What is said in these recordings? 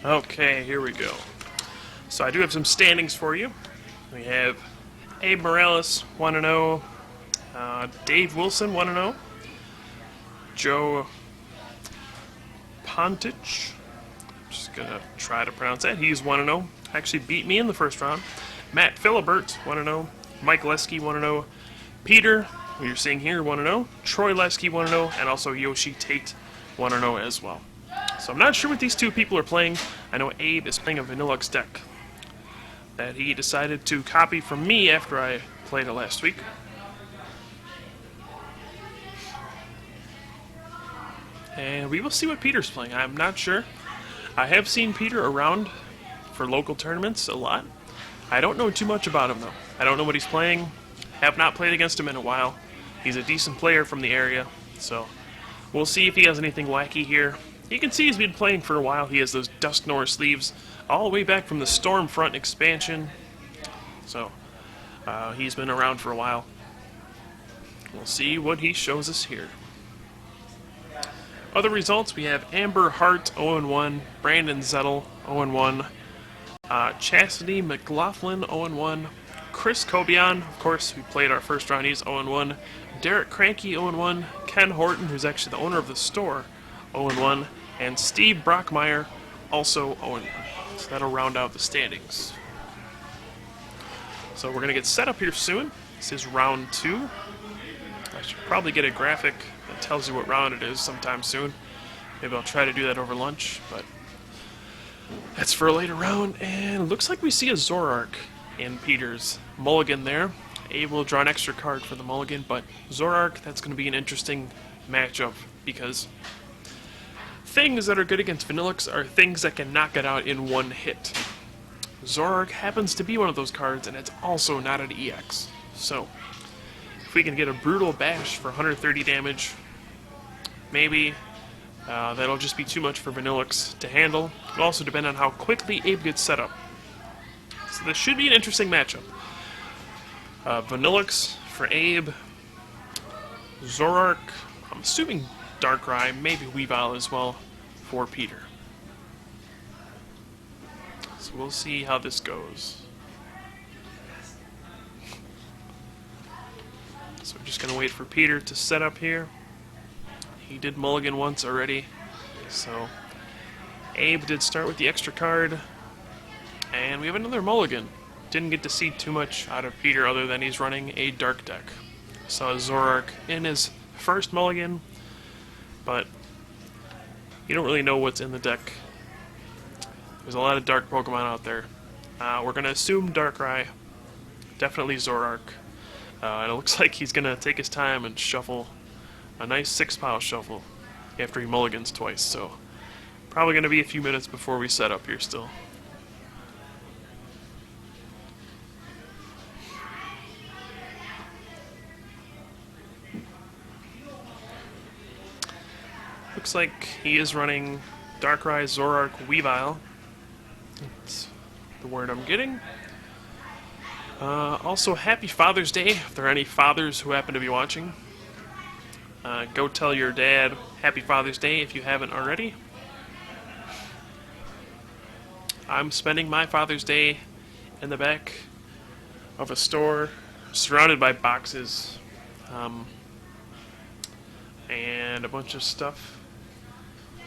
Okay, here we go. So I do have some standings for you. We have Abe Morales, 1-0. Dave Wilson, 1-0. Joe Pontich, just gonna try to pronounce that. He's 1-0. Actually beat me in the first round. Matt Philibert, 1-0. Mike Lesky, 1-0. Peter, who you're seeing here, 1-0. Troy Lesky, 1-0. And also Yoshi Tate, 1-0 as well. So I'm not sure what these two people are playing. I know Abe is playing a Vanillux deck that he decided to copy from me after I played it last week. And we will see what Peter's playing. I'm not sure. I have seen Peter around for local tournaments a lot. I don't know too much about him, though. I don't know what he's playing. Have not played against him in a while. He's a decent player from the area, so we'll see if he has anything wacky here. You can see he's been playing for a while. He has those Dusknoir sleeves all the way back from the Stormfront expansion. So he's been around for a while. We'll see what he shows us here. Other results, we have Amber Hart 0-1, Brandon Zettel 0-1, Chastity McLaughlin 0-1, Chris Cobian, of course, we played our first round, he's 0-1, Derek Cranky 0-1, Ken Horton, who's actually the owner of the store, 0-1, and Steve Brockmeyer, also 0-1. So that'll round out the standings. So we're going to get set up here soon. This is round 2. I should probably get a graphic that tells you what round it is sometime soon. Maybe I'll try to do that over lunch, but that's for a later round. And it looks like we see a Zorark in Peter's mulligan there. Abe will draw an extra card for the mulligan, but Zorark, that's going to be an interesting matchup because things that are good against Vanillux are things that can knock it out in one hit. Zorark happens to be one of those cards, and it's also not an EX. So if we can get a Brutal Bash for 130 damage, maybe that'll just be too much for Vanillux to handle. It'll also depend on how quickly Abe gets set up. So this should be an interesting matchup. Vanillux for Abe, Zorark, I'm assuming Darkrai, maybe Weavile as well for Peter. So we'll see how this goes. So we're just going to wait for Peter to set up here. He did mulligan once already. So Abe did start with the extra card. And we have another mulligan. Didn't get to see too much out of Peter other than he's running a dark deck. Saw Zorark in his first mulligan, but you don't really know what's in the deck. There's a lot of dark Pokemon out there. We're going to assume Darkrai, definitely Zorark. And it looks like he's going to take his time and shuffle a nice 6-pile shuffle after he mulligans twice, so probably going to be a few minutes before we set up here still. Looks like he is running Darkrai, Zorark, Weavile. That's the word I'm getting. Also, happy Father's Day, if there are any fathers who happen to be watching. Go tell your dad happy Father's Day if you haven't already. I'm spending my Father's Day in the back of a store, surrounded by boxes, and a bunch of stuff.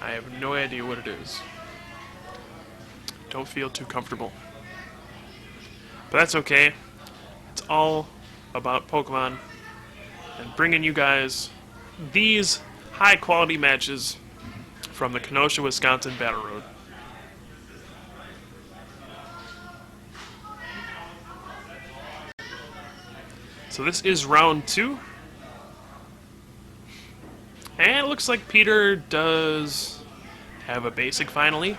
I have no idea what it is. Don't feel too comfortable. But that's okay. It's all about Pokemon and bringing you guys these high-quality matches from the Kenosha, Wisconsin Battle Road. So this is round 2. And it looks like Peter does have a basic finally.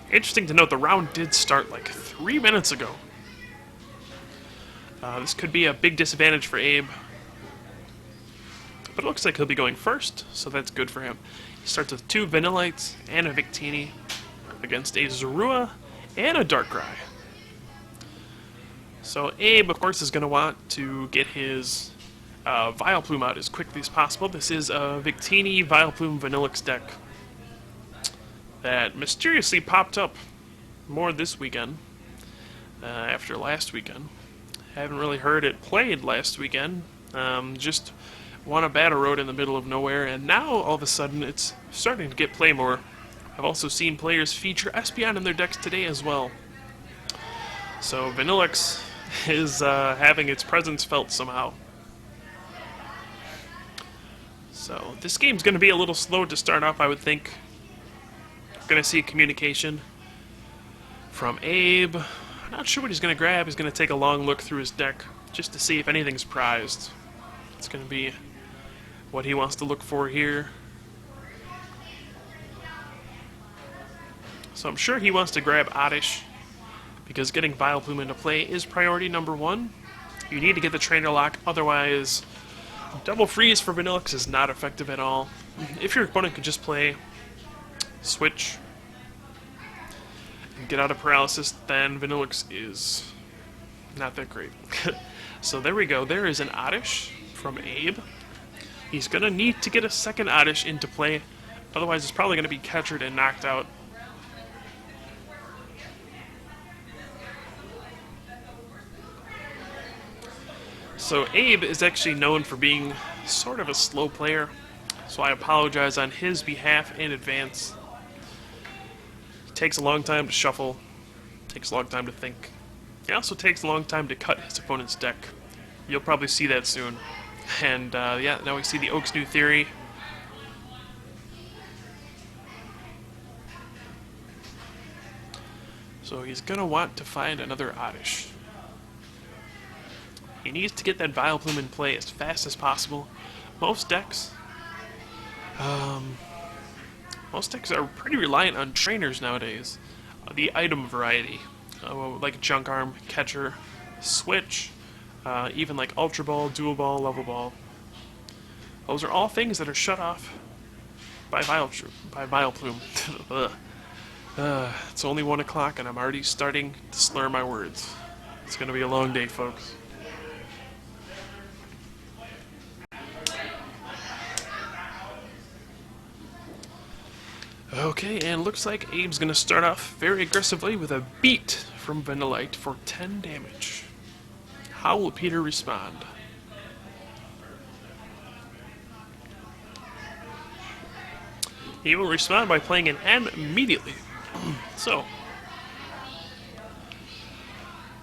Interesting to note, the round did start like 3 minutes ago. This could be a big disadvantage for Abe. But it looks like he'll be going first, so that's good for him. He starts with 2 Vanillites and a Victini against a Zorua and a Darkrai. So Abe, of course, is going to want to get his Vileplume out as quickly as possible. This is a Victini Vileplume Vanillux deck that mysteriously popped up more this weekend after last weekend. Haven't really heard it played last weekend. Just won a battle road in the middle of nowhere, and now all of a sudden it's starting to get play more. I've also seen players feature Espeon in their decks today as well. So Vanillix is having its presence felt somehow. So this game's going to be a little slow to start off, I would think. Going to see communication from Abe. Not sure what he's going to grab. He's going to take a long look through his deck just to see if anything's prized. It's going to be what he wants to look for here. So I'm sure he wants to grab Oddish, because getting Vileplume into play is priority number one. You need to get the trainer lock, otherwise double freeze for Vanillix is not effective at all. If your opponent could just play Switch and get out of paralysis, then Vanillix is not that great. So there we go. There is an Oddish from Abe. He's going to need to get a second Oddish into play, otherwise it's probably going to be catchered and knocked out. So Abe is actually known for being sort of a slow player, so I apologize on his behalf in advance. It takes a long time to shuffle, takes a long time to think. It also takes a long time to cut his opponent's deck. You'll probably see that soon. And yeah, now we see the Oak's new theory. So he's going to want to find another Oddish. He needs to get that Vileplume in play as fast as possible. Most decks are pretty reliant on trainers nowadays. The item variety, like Junk Arm, Catcher, Switch, even like Ultra Ball, Dual Ball, Level Ball. Those are all things that are shut off by Vileplume. It's only 1 o'clock and I'm already starting to slur my words. It's going to be a long day, folks. Okay, and looks like Abe's going to start off very aggressively with a beat from Vanillite for 10 damage. How will Peter respond? He will respond by playing an M immediately. So,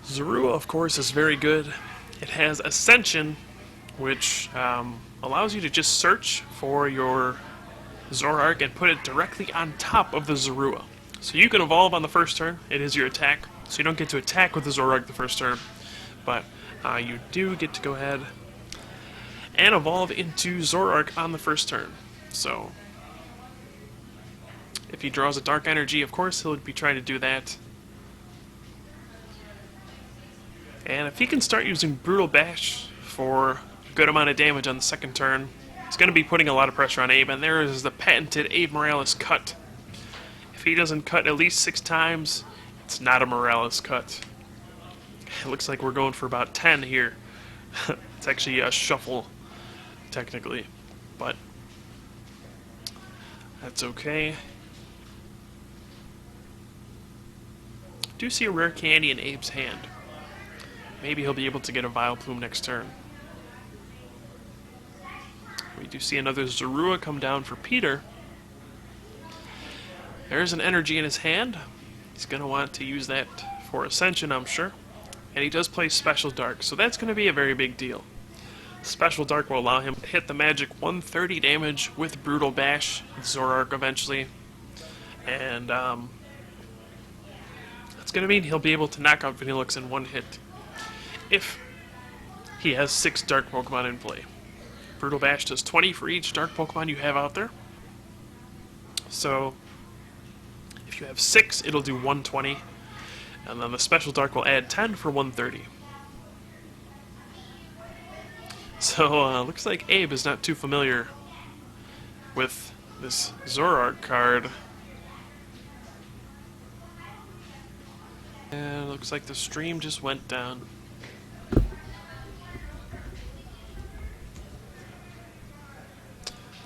Zorua, of course, is very good. It has Ascension, which allows you to just search for your Zoroark and put it directly on top of the Zorua. So you can evolve on the first turn. It is your attack, so you don't get to attack with the Zoroark the first turn. But you do get to go ahead and evolve into Zoroark on the first turn. So if he draws a Dark Energy, of course, he'll be trying to do that. And if he can start using Brutal Bash for a good amount of damage on the second turn, it's going to be putting a lot of pressure on Abe, and there is the patented Abe Morales cut. If he doesn't cut at least 6 times, it's not a Morales cut. It looks like we're going for about 10 here. It's actually a shuffle, technically, but that's okay. I do see a rare candy in Abe's hand. Maybe he'll be able to get a Vileplume next turn. We do see another Zorua come down for Peter. There's an energy in his hand. He's going to want to use that for Ascension, I'm sure. And he does play Special Dark, so that's going to be a very big deal. Special Dark will allow him to hit the magic 130 damage with Brutal Bash, Zoroark eventually. And that's going to mean he'll be able to knock out Vanillix in 1 hit, if he has 6 Dark Pokemon in play. Brutal Bash does 20 for each Dark Pokemon you have out there. So if you have 6, it'll do 120. And then the Special Dark will add 10 for 130. So looks like Abe is not too familiar with this Zoroark card. And it looks like the stream just went down.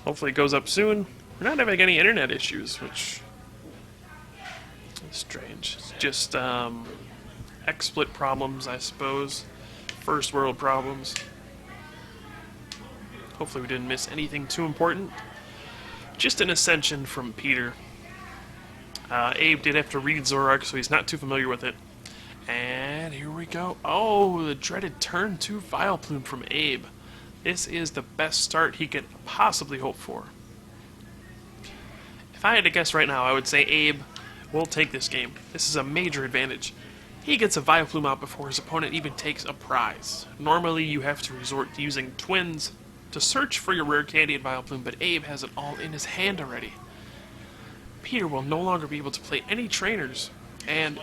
Hopefully it goes up soon. We're not having any internet issues, which Strange. Just XSplit problems, I suppose. First world problems. Hopefully we didn't miss anything too important. Just an ascension from Peter. Abe did have to read Zoroark, so he's not too familiar with it. And here we go. Oh, the dreaded turn 2 Vileplume from Abe. This is the best start he could possibly hope for. If I had to guess right now, I would say Abe will take this game. This is a major advantage. He gets a Vileplume out before his opponent even takes a prize. Normally you have to resort to using twins to search for your rare candy and Vileplume, but Abe has it all in his hand already. Peter will no longer be able to play any trainers, and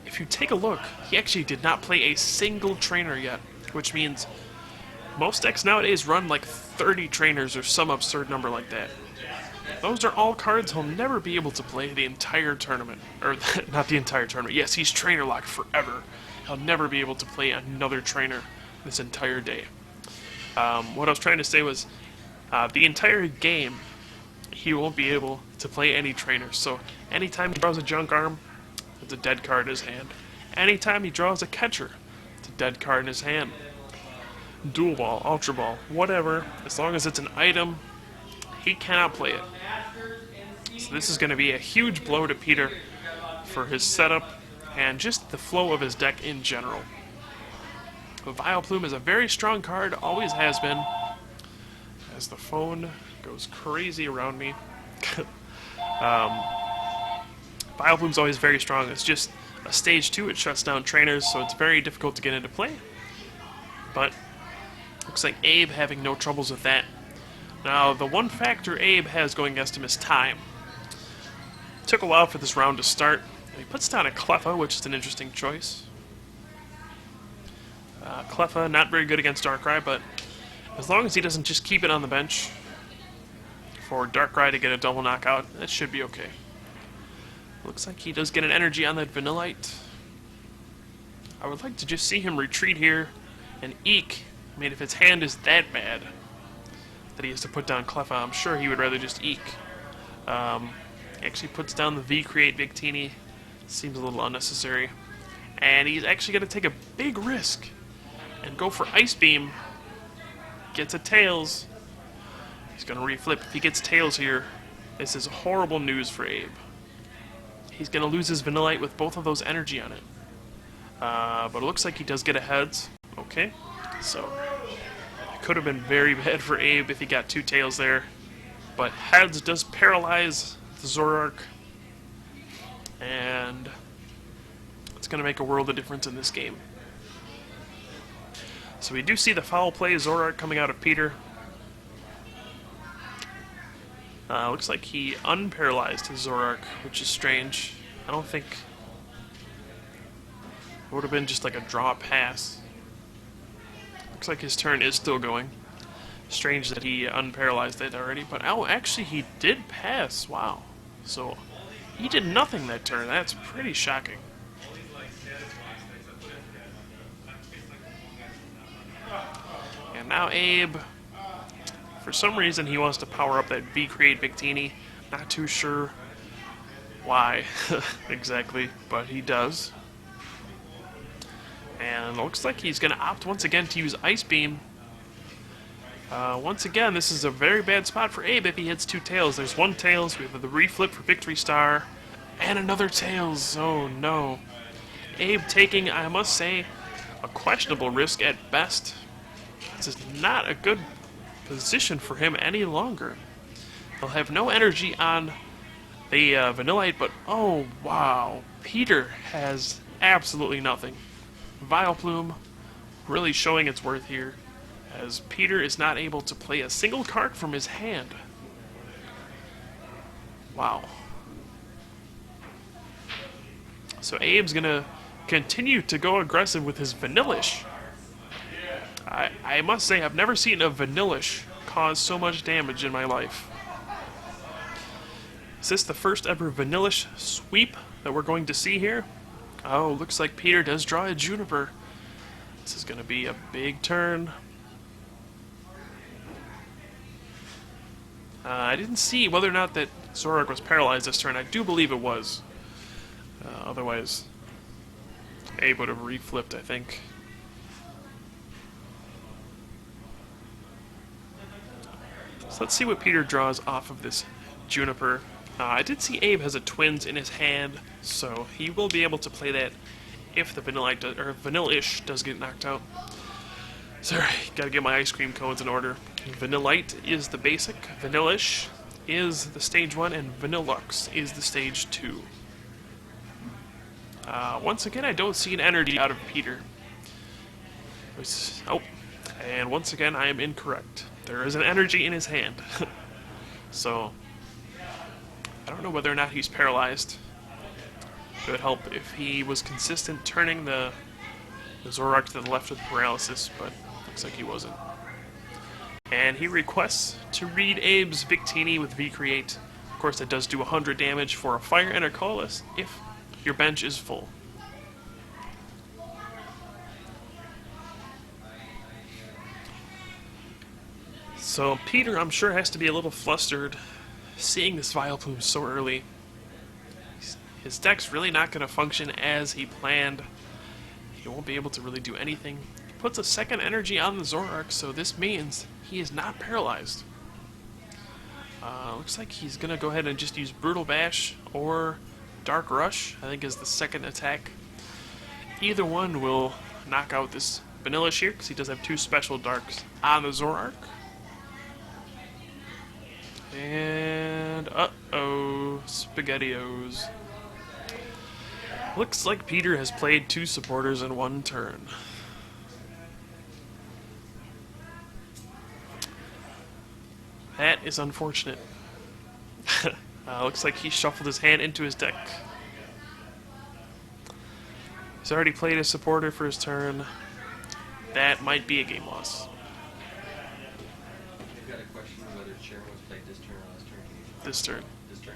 if you take a look, he actually did not play a single trainer yet, which means most decks nowadays run like 30 trainers or some absurd number like that. Those are all cards he'll never be able to play the entire tournament. Or, not the entire tournament. Yes, he's trainer locked forever. He'll never be able to play another trainer this entire day. What I was trying to say was, the entire game, he won't be able to play any trainers. So, anytime he draws a junk arm, it's a dead card in his hand. Anytime he draws a catcher, it's a dead card in his hand. Dual Ball, Ultra Ball, whatever. As long as it's an item, he cannot play it. So this is going to be a huge blow to Peter for his setup and just the flow of his deck in general. Vileplume is a very strong card, always has been. As the phone goes crazy around me. Vileplume's always very strong. It's just a stage 2, it shuts down trainers, so it's very difficult to get into play. But looks like Abe having no troubles with that. Now, the one factor Abe has going against him is time. Took a while for this round to start. He puts down a Cleffa, which is an interesting choice. Cleffa, not very good against Darkrai, but as long as he doesn't just keep it on the bench for Darkrai to get a double knockout, that should be okay. Looks like he does get an energy on that Vanillite. I would like to just see him retreat here and Eek. I mean, if his hand is that bad that he has to put down Cleffa, I'm sure he would rather just Eek. Actually puts down the V-Create Victini. Seems a little unnecessary. And he's actually going to take a big risk and go for Ice Beam. Gets a Tails. He's going to reflip. If he gets Tails here, this is horrible news for Abe. He's going to lose his Vanillite with both of those energy on it. But it looks like he does get a Heads. Okay, so it could have been very bad for Abe if he got 2 Tails there. But Heads does paralyze the Zoroark, and it's going to make a world of difference in this game. So we do see the foul play Zoroark coming out of Peter. Looks like he unparalyzed his Zoroark, which is strange. I don't think it would have been just like a draw pass. Looks like his turn is still going. Strange that he unparalyzed it already, but oh, actually he did pass. Wow. So he did nothing that turn. That's pretty shocking. And now Abe, for some reason he wants to power up that V-Create Victini. Not too sure why exactly, but he does. And it looks like he's going to opt once again to use Ice Beam. Once again, this is a very bad spot for Abe if he hits 2 Tails. There's 1 Tails, we have the reflip for Victory Star, and another Tails. Oh no. Abe taking, I must say, a questionable risk at best. This is not a good position for him any longer. He'll have no energy on the Vanillite, but oh wow. Peter has absolutely nothing. Vileplume really showing its worth here, as Peter is not able to play a single card from his hand. Wow. So Abe's gonna continue to go aggressive with his Vanillish. I must say, I've never seen a Vanillish cause so much damage in my life. Is this the first ever Vanillish sweep that we're going to see here? Oh, looks like Peter does draw a Juniper. This is going to be a big turn. I didn't see whether or not that Zoroark was paralyzed this turn. I do believe it was. Otherwise, Abe would have reflipped, I think. So let's see what Peter draws off of this Juniper. I did see Abe has a Twins in his hand, so he will be able to play that if the Vanilla-ish does get knocked out. Sorry, gotta get my ice cream codes in order. Vanillite is the basic, Vanilla-ish is the stage 1, and Vanillux is the stage 2. Once again, I don't see an energy out of Peter. Oh, and once again, I am incorrect. There is an energy in his hand. So, I don't know whether or not he's paralyzed. It would help if he was consistent turning the Zoroark to the left with paralysis, but looks like he wasn't. And he requests to read Abe's Victini with V-Create. Of course, that does do 100 damage for a Fire and a Colorless if your bench is full. So Peter, I'm sure, has to be a little flustered seeing this Vileplume so early. His deck's really not going to function as he planned. He won't be able to really do anything. He puts a second energy on the Zoroark, so this means he is not paralyzed. Looks like he's going to go ahead and just use Brutal Bash or Dark Rush, I think is the second attack. Either one will knock out this Vanilla Shear, because he does have 2 special Darks on the Zoroark. And, uh-oh, SpaghettiOs. Looks like Peter has played 2 supporters in 1 turn. That is unfortunate. Looks like he shuffled his hand into his deck. He's already played a supporter for his turn. That might be a game loss. I've got a question on whether Sharon was played this turn or last turn. This turn. This turn.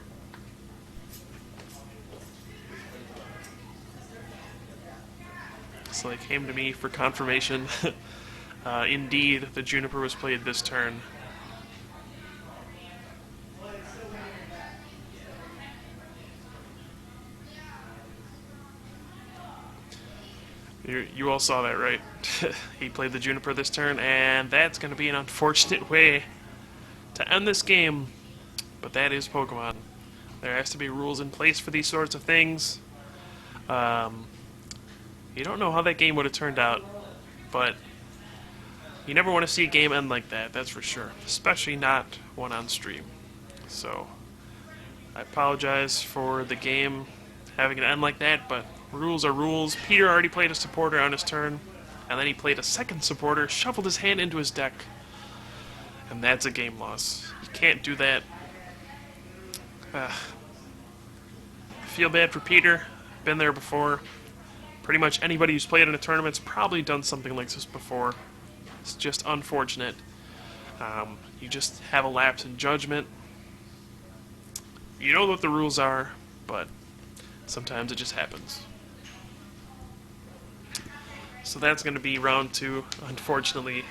So they came to me for confirmation. Indeed, the Juniper was played this turn. You all saw that, right? He played the Juniper this turn, and that's going to be an unfortunate way to end this game. But that is Pokemon. There has to be rules in place for these sorts of things. You don't know how that game would have turned out, but you never want to see a game end like that, that's for sure. Especially not one on stream. So, I apologize for the game having an end like that, but rules are rules. Peter already played a supporter on his turn, and then he played a second supporter, shuffled his hand into his deck, and that's a game loss. You can't do that. I feel bad for Peter. Been there before. Pretty much anybody who's played in a tournament's probably done something like this before. It's just unfortunate. You just have a lapse in judgment. You know what the rules are, but sometimes it just happens. So that's going to be round 2. Unfortunately,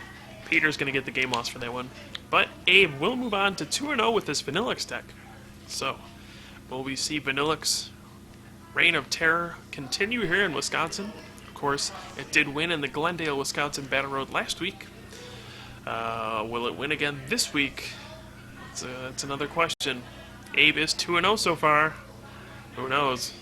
Peter's going to get the game loss for that one. But Abe will move on to 2-0 with this Vanillux deck. So, will we see Vanillux reign of terror continue here in Wisconsin? Of course, it did win in the Glendale, Wisconsin Battle Road last week. Will it win again this week? It's another question. Abe is 2-0 so far. Who knows?